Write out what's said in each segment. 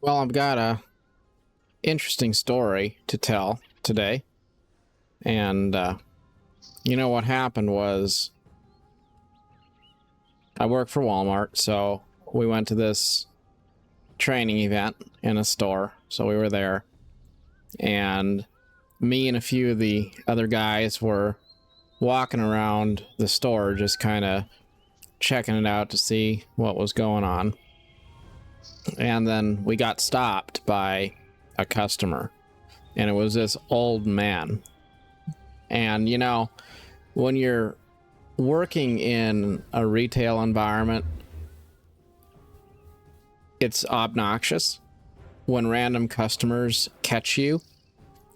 Well, I've got a interesting story to tell today. And what happened was I work for Walmart, so we went to this training event in a store. So we were there, and me and a few of the other guys were walking around the store just kind of checking it out to see what was going on. And then we got stopped by a customer, and it was this old man. And when you're working in a retail environment, it's obnoxious when random customers catch you.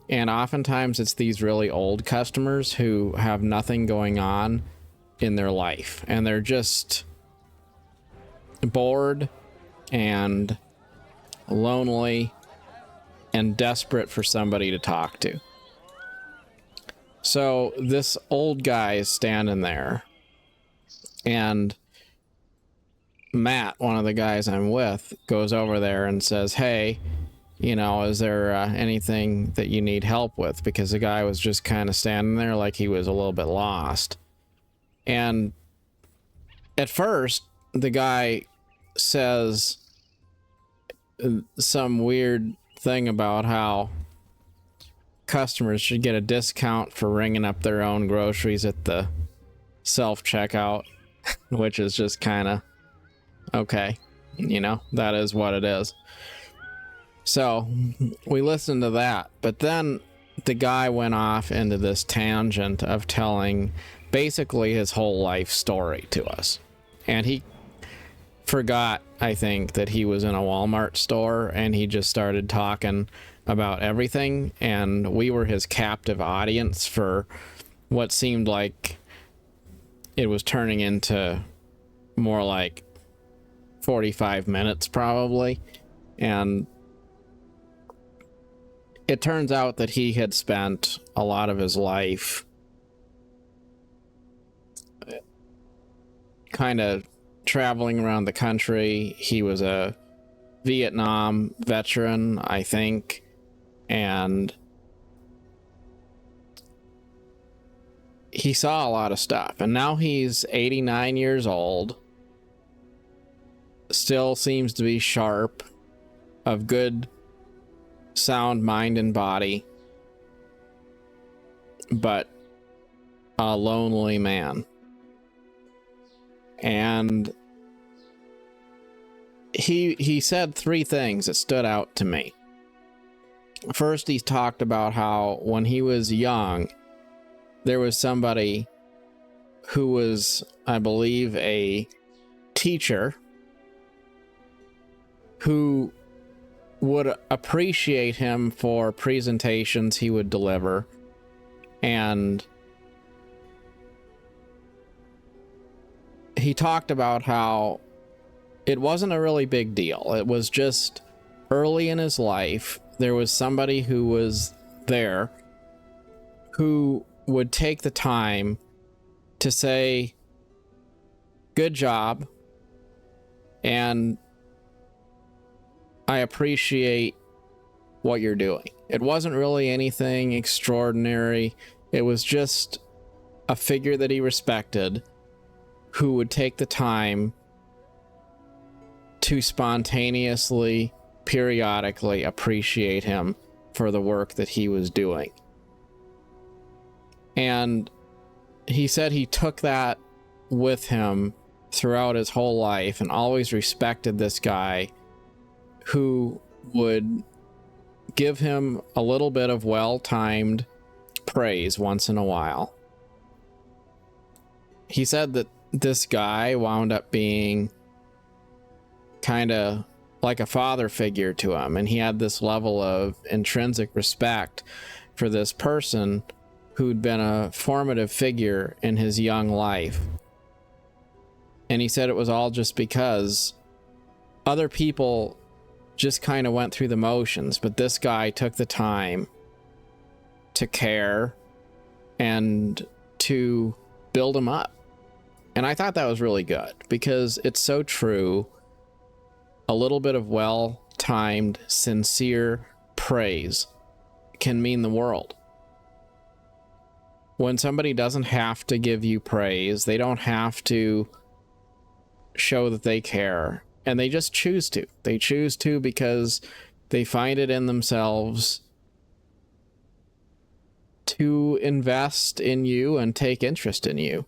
And oftentimes it's these really old customers who have nothing going on in their life, and they're just bored and lonely and desperate for somebody to talk to. So this old guy is standing there, and Matt, one of the guys I'm with, goes over there and says, "Hey, is there anything that you need help with?" Because the guy was just kind of standing there like he was a little bit lost. And at first, the guy says some weird thing about how customers should get a discount for ringing up their own groceries at the self-checkout, which is just kind of okay. That is what it is. So we listened to that, but then the guy went off into this tangent of telling basically his whole life story to us. And he forgot, I think, that he was in a Walmart store, and he just started talking about everything, and we were his captive audience for what seemed like it was turning into more like 45 minutes probably. And it turns out that he had spent a lot of his life kind of traveling around the country. He was a Vietnam veteran, I think, and he saw a lot of stuff. And now he's 89 years old, still seems to be sharp, of good sound mind and body, but a lonely man. And he said three things that stood out to me. First, he talked about how when he was young, there was somebody who was, I believe, a teacher who would appreciate him for presentations he would deliver, and he talked about how it wasn't a really big deal. It was just early in his life, there was somebody who was there who would take the time to say, "Good job," and "I appreciate what you're doing." It wasn't really anything extraordinary. It was just a figure that he respected who would take the time to spontaneously, periodically appreciate him for the work that he was doing. And he said he took that with him throughout his whole life and always respected this guy who would give him a little bit of well-timed praise once in a while. He said that this guy wound up being kind of like a father figure to him, and he had this level of intrinsic respect for this person who'd been a formative figure in his young life. And he said it was all just because other people just kind of went through the motions, but this guy took the time to care and to build him up. And I thought that was really good, because it's so true. A little bit of well-timed well-timed, sincere praise can mean the world. When somebody doesn't have to give you praise, they don't have to show that they care, and they just choose to. They choose to because they find it in themselves to invest in you and take interest in you.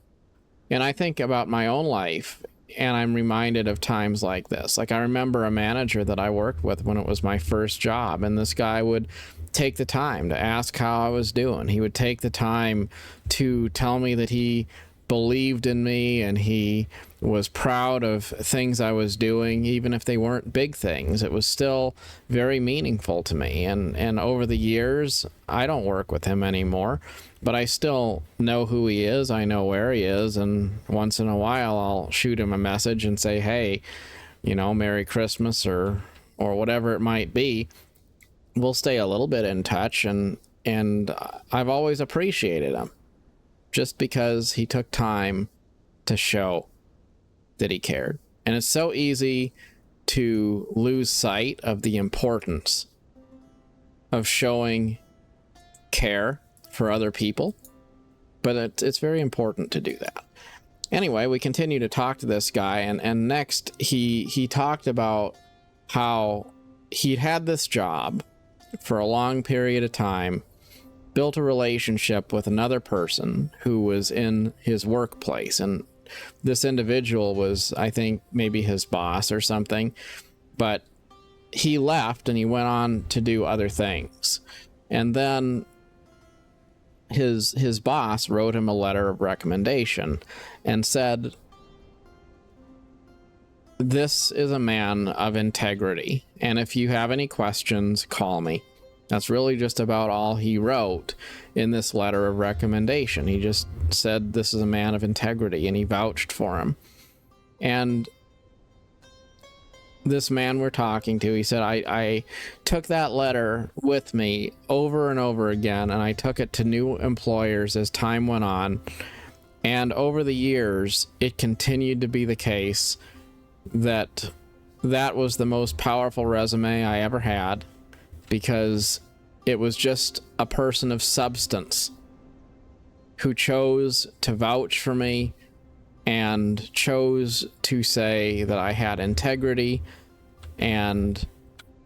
And I think about my own life, and I'm reminded of times like this. Like, I remember a manager that I worked with when it was my first job, and this guy would take the time to ask how I was doing. He would take the time to tell me that he believed in me and he was proud of things I was doing, even if they weren't big things. It was still very meaningful to me. And over the years, I don't work with him anymore, but I still know who he is. I know where he is. And once in a while, I'll shoot him a message and say, hey, you know, Merry Christmas or whatever it might be. We'll stay a little bit in touch, and I've always appreciated him just because he took time to show that he cared. And it's so easy to lose sight of the importance of showing care for other people, but it's very important to do that. Anyway, we continue to talk to this guy, and next he talked about how he'd had this job for a long period of time, built a relationship with another person who was in his workplace, and this individual was, I think, maybe his boss or something, but he left and he went on to do other things. And then his boss wrote him a letter of recommendation and said, this is a man of integrity, and if you have any questions, call me. That's really just about all he wrote in this letter of recommendation. He just said this is a man of integrity, and he vouched for him. And this man we're talking to, he said, I took that letter with me over and over again, and I took it to new employers as time went on. And over the years, it continued to be the case that was the most powerful resume I ever had, because it was just a person of substance who chose to vouch for me and chose to say that I had integrity, and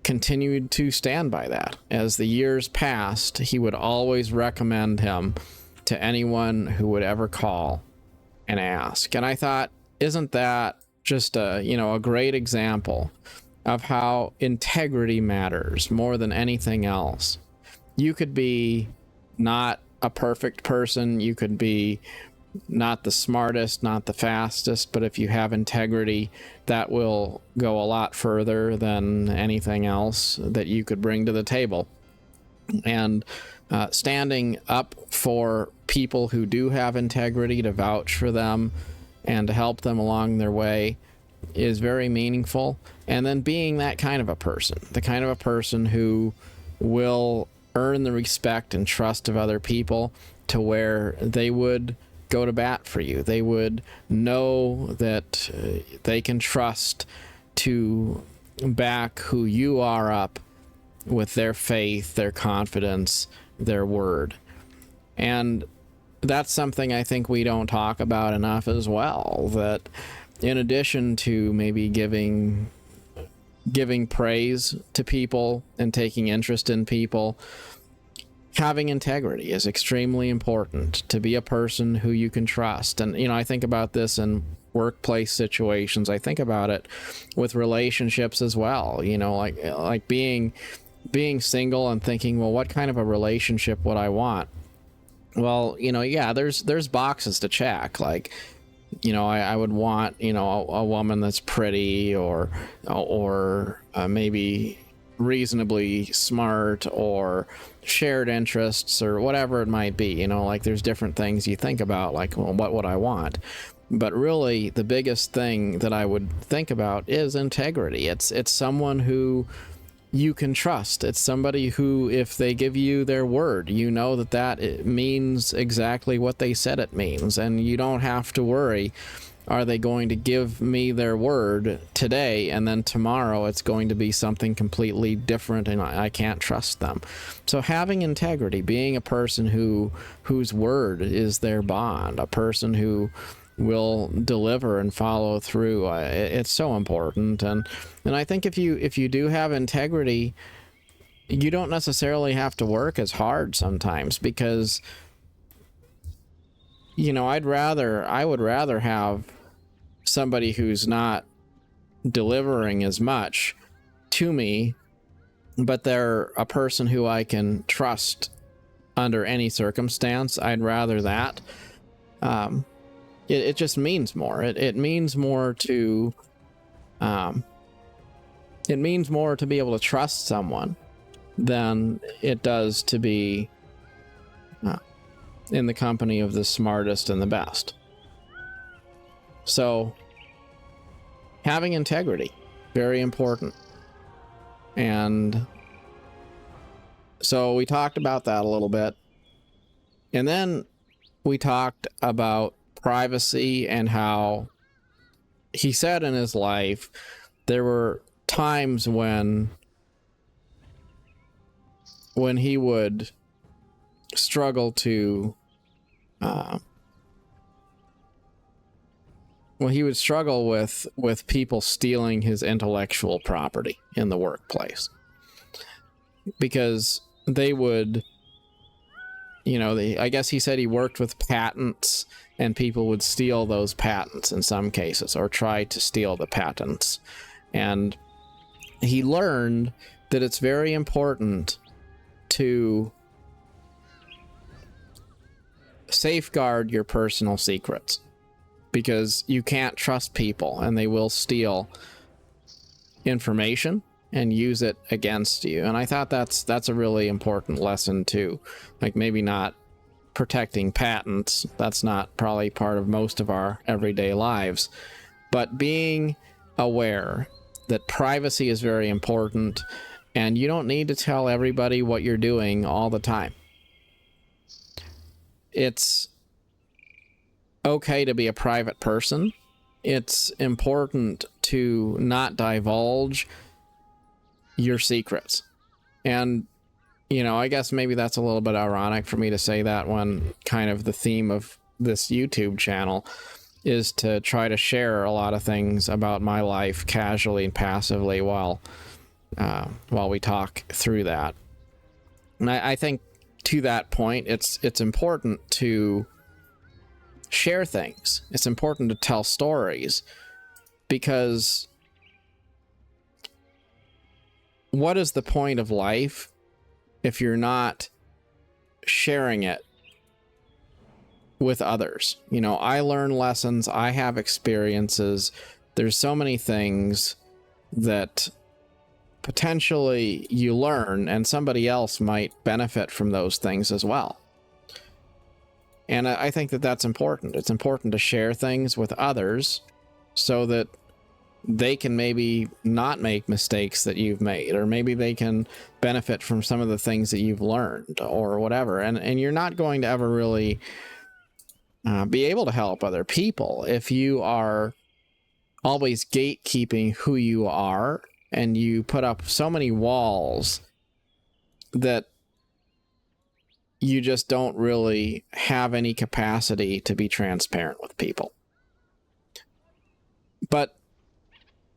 continued to stand by that. As the years passed, he would always recommend him to anyone who would ever call and ask. And I thought, isn't that just a great example of how integrity matters more than anything else? You could be not a perfect person, you could be not the smartest, not the fastest, but if you have integrity, that will go a lot further than anything else that you could bring to the table. And standing up for people who do have integrity, to vouch for them and to help them along their way, is very meaningful. And then being that kind of a person, the kind of a person who will earn the respect and trust of other people to where they would go to bat for you. They would know that they can trust to back who you are up with their faith, their confidence, their word. And that's something I think we don't talk about enough as well, that in addition to maybe giving praise to people and taking interest in people, having integrity is extremely important, to be a person who you can trust. And, I think about this in workplace situations. I think about it with relationships as well, like being single and thinking, well, what kind of a relationship would I want? Well, there's boxes to check. Like, I would want, a woman that's pretty or maybe reasonably smart or shared interests or whatever it might be. Like, there's different things you think about, like, well, what would I want? But really, the biggest thing that I would think about is integrity. It's someone who you can trust. It's somebody who, if they give you their word, that it means exactly what they said it means, and you don't have to worry are they going to give me their word today, and then tomorrow it's going to be something completely different, and I can't trust them? So having integrity, being a person whose word is their bond, a person who will deliver and follow through, it's so important. And I think if you do have integrity, you don't necessarily have to work as hard sometimes, because I would rather have somebody who's not delivering as much to me, but they're a person who I can trust under any circumstance. I'd rather that. It just means more. It means more to be able to trust someone than it does to be in the company of the smartest and the best. So having integrity, very important. And so we talked about that a little bit. And then we talked about privacy and how he said in his life there were times when he would struggle to with people stealing his intellectual property in the workplace, because they would, I guess he said he worked with patents, and people would steal those patents in some cases, or try to steal the patents. And he learned that it's very important to safeguard your personal secrets, because you can't trust people, and they will steal information and use it against you. And I thought that's a really important lesson too. Like, maybe not protecting patents, that's not probably part of most of our everyday lives, but being aware that privacy is very important, and you don't need to tell everybody what you're doing all the time. It's okay to be a private person. It's important to not divulge your secrets. And I guess maybe that's a little bit ironic for me to say that, when kind of the theme of this YouTube channel is to try to share a lot of things about my life casually and passively while we talk through that. And I think to that point, it's important to share things. It's important to tell stories, because what is the point of life if you're not sharing it with others? I learn lessons, I have experiences. There's so many things that potentially you learn, and somebody else might benefit from those things as well. And I think that that's important. It's important to share things with others so that they can maybe not make mistakes that you've made, or maybe they can benefit from some of the things that you've learned, or whatever. And you're not going to ever really be able to help other people if you are always gatekeeping who you are, and you put up so many walls that you just don't really have any capacity to be transparent with people. But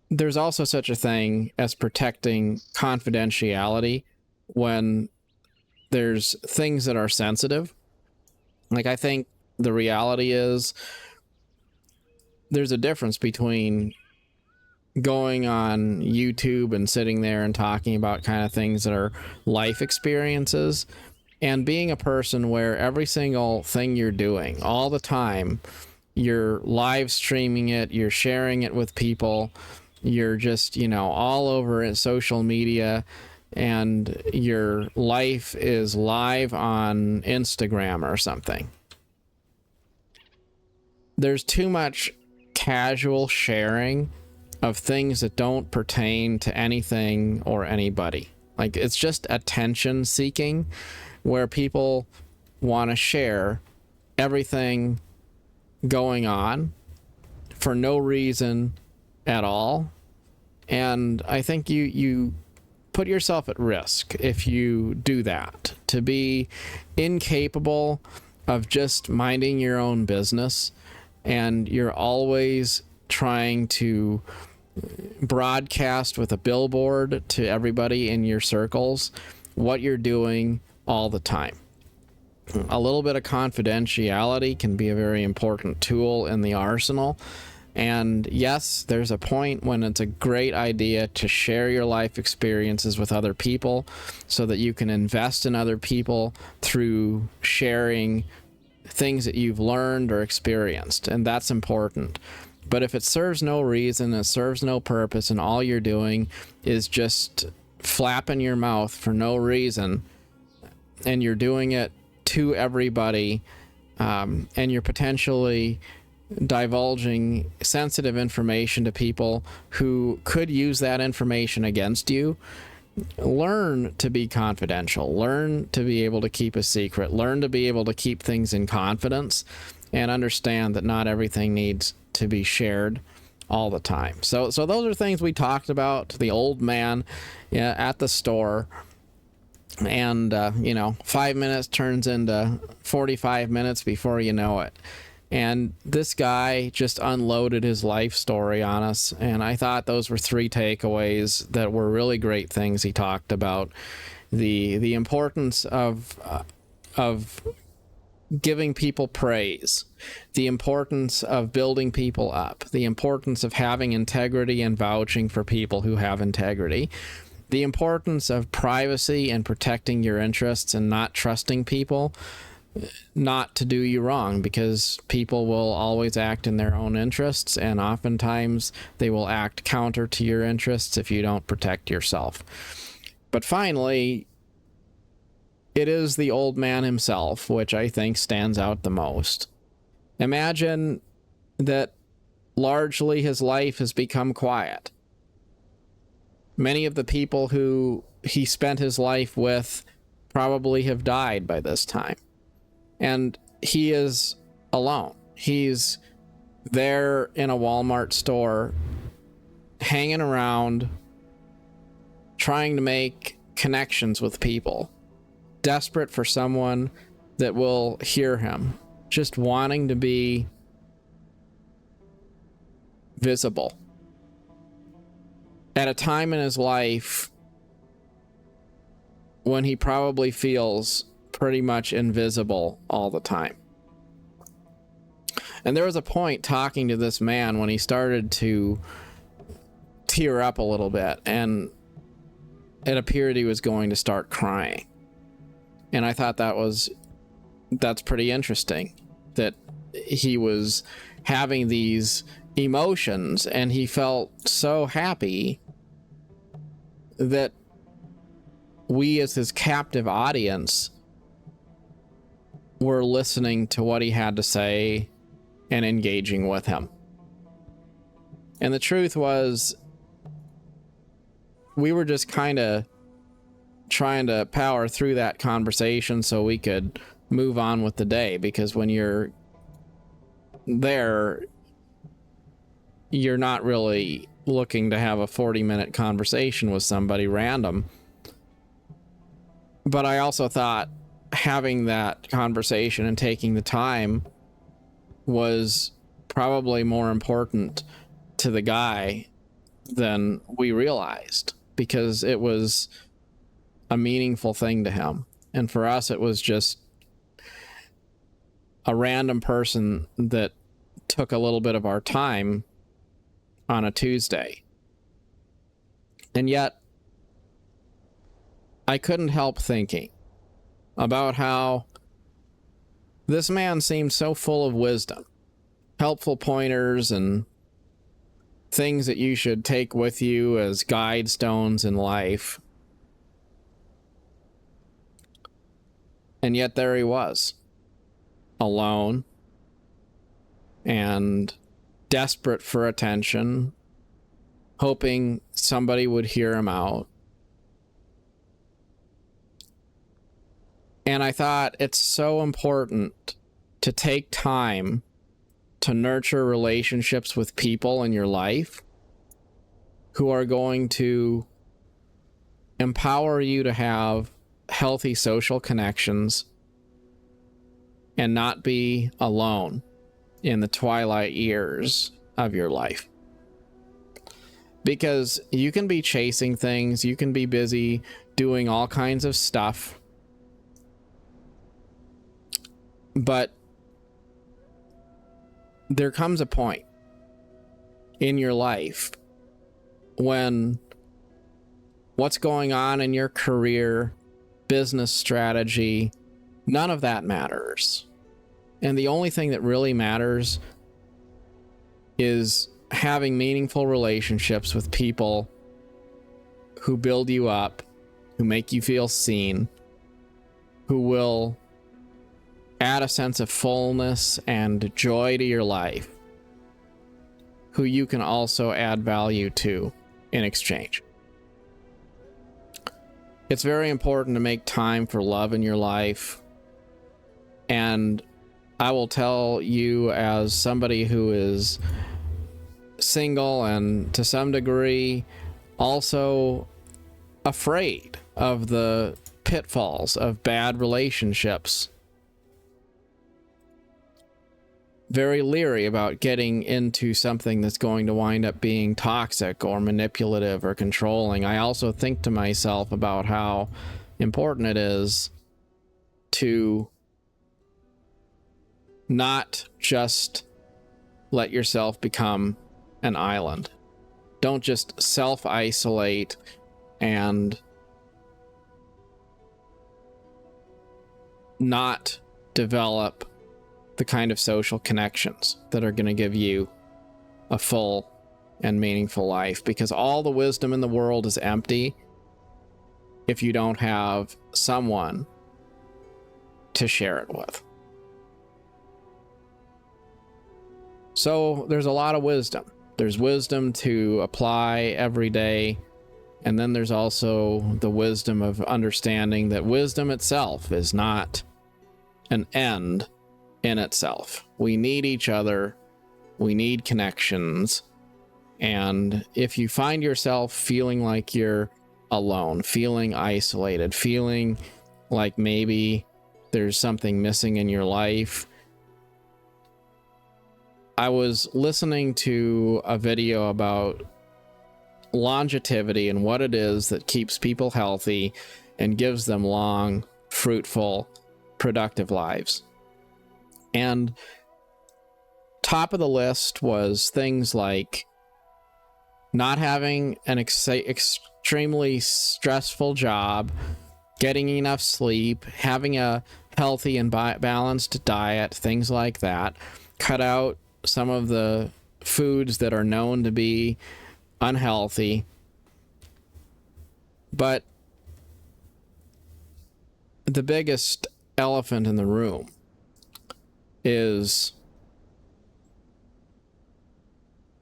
there's also such a thing as protecting confidentiality when there's things that are sensitive. Like, I think the reality is there's a difference between going on YouTube and sitting there and talking about kind of things that are life experiences, and being a person where every single thing you're doing all the time, you're live streaming it, you're sharing it with people, you're just, all over in social media, and your life is live on Instagram or something. There's too much casual sharing of things that don't pertain to anything or anybody. Like, it's just attention seeking, where people want to share everything going on for no reason at all. And I think you put yourself at risk if you do that, to be incapable of just minding your own business, and you're always trying to broadcast with a billboard to everybody in your circles what you're doing all the time. A little bit of confidentiality can be a very important tool in the arsenal. And yes, there's a point when it's a great idea to share your life experiences with other people so that you can invest in other people through sharing things that you've learned or experienced. And that's important. But if it serves no reason, it serves no purpose, and all you're doing is just flapping your mouth for no reason, and you're doing it to everybody, and you're potentially divulging sensitive information to people who could use that information against you, learn to be confidential, learn to be able to keep a secret, learn to be able to keep things in confidence, and understand that not everything needs to be shared all the time. So those are things we talked about to the old man at the store. And 5 minutes turns into 45 minutes before you know it. And this guy just unloaded his life story on us, and I thought those were 3 takeaways that were really great things he talked about. The importance of giving people praise, the importance of building people up, the importance of having integrity and vouching for people who have integrity, the importance of privacy and protecting your interests and not trusting people not to do you wrong, because people will always act in their own interests, and oftentimes they will act counter to your interests if you don't protect yourself. But finally, it is the old man himself, which I think stands out the most. Imagine that largely his life has become quiet. Many of the people who he spent his life with probably have died by this time. And he is alone. He's there in a Walmart store, hanging around, trying to make connections with people, desperate for someone that will hear him, just wanting to be visible. At a time in his life when he probably feels pretty much invisible all the time. And there was a point talking to this man when he started to tear up a little bit, and it appeared he was going to start crying. And I thought that's pretty interesting, that he was having these emotions and he felt so happy that we as his captive audience were listening to what he had to say and engaging with him. And the truth was, we were just kind of trying to power through that conversation so we could move on with the day, because when you're there, you're not really looking to have a 40-minute conversation with somebody random. But I also thought having that conversation and taking the time was probably more important to the guy than we realized, because it was a meaningful thing to him. And for us, it was just a random person that took a little bit of our time on a Tuesday. And yet, I couldn't help thinking about how this man seemed so full of wisdom, helpful pointers, and things that you should take with you as guide stones in life. And yet there he was, alone and desperate for attention, hoping somebody would hear him out. And I thought it's so important to take time to nurture relationships with people in your life who are going to empower you to have healthy social connections and not be alone in the twilight years of your life. Because you can be chasing things, you can be busy doing all kinds of stuff, but there comes a point in your life when what's going on in your career, business strategy, none of that matters. And the only thing that really matters is having meaningful relationships with people who build you up, who make you feel seen, who will add a sense of fullness and joy to your life, who you can also add value to in exchange. It's very important to make time for love in your life. And I will tell you, as somebody who is single and to some degree also afraid of the pitfalls of bad relationships, very leery about getting into something that's going to wind up being toxic or manipulative or controlling, I also think to myself about how important it is to not just let yourself become an island. Don't just self-isolate and not develop the kind of social connections that are going to give you a full and meaningful life, because all the wisdom in the world is empty if you don't have someone to share it with. So there's a lot of wisdom. There's wisdom to apply every day, and then there's also the wisdom of understanding that wisdom itself is not an end in itself. We need each other. We need connections. And if you find yourself feeling like you're alone, feeling isolated, feeling like maybe there's something missing in your life, I was listening to a video about longevity and what it is that keeps people healthy and gives them long, fruitful, productive lives. And top of the list was things like not having an extremely stressful job, getting enough sleep, having a healthy and balanced diet, things like that. Cut out some of the foods that are known to be unhealthy. But the biggest elephant in the room is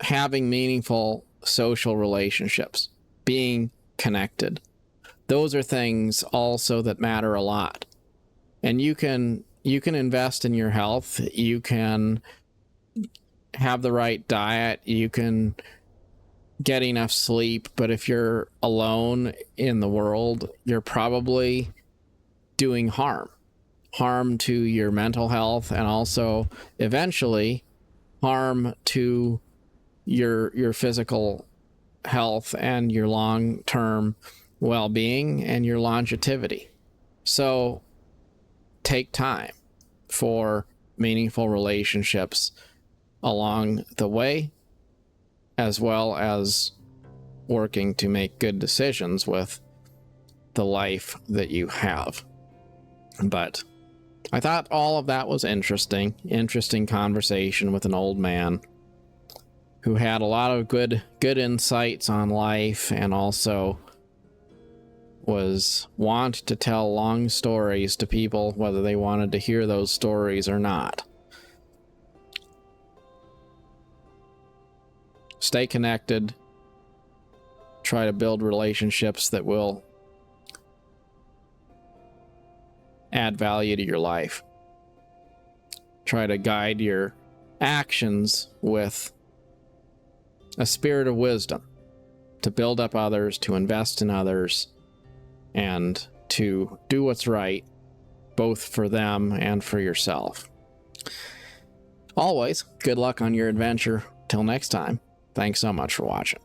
having meaningful social relationships, being connected. Those are things also that matter a lot. And you can invest in your health. You can have the right diet. You can get enough sleep. But if you're alone in the world, you're probably doing harm to your mental health, and also eventually harm to your physical health and your long-term well-being and your longevity. So take time for meaningful relationships along the way, as well as working to make good decisions with the life that you have. But I thought all of that was interesting conversation with an old man who had a lot of good insights on life, and also was wont to tell long stories to people, whether they wanted to hear those stories or not. Stay connected. Try to build relationships that will add value to your life. Try to guide your actions with a spirit of wisdom to build up others, to invest in others, and to do what's right, both for them and for yourself. Always, good luck on your adventure. Till next time, thanks so much for watching.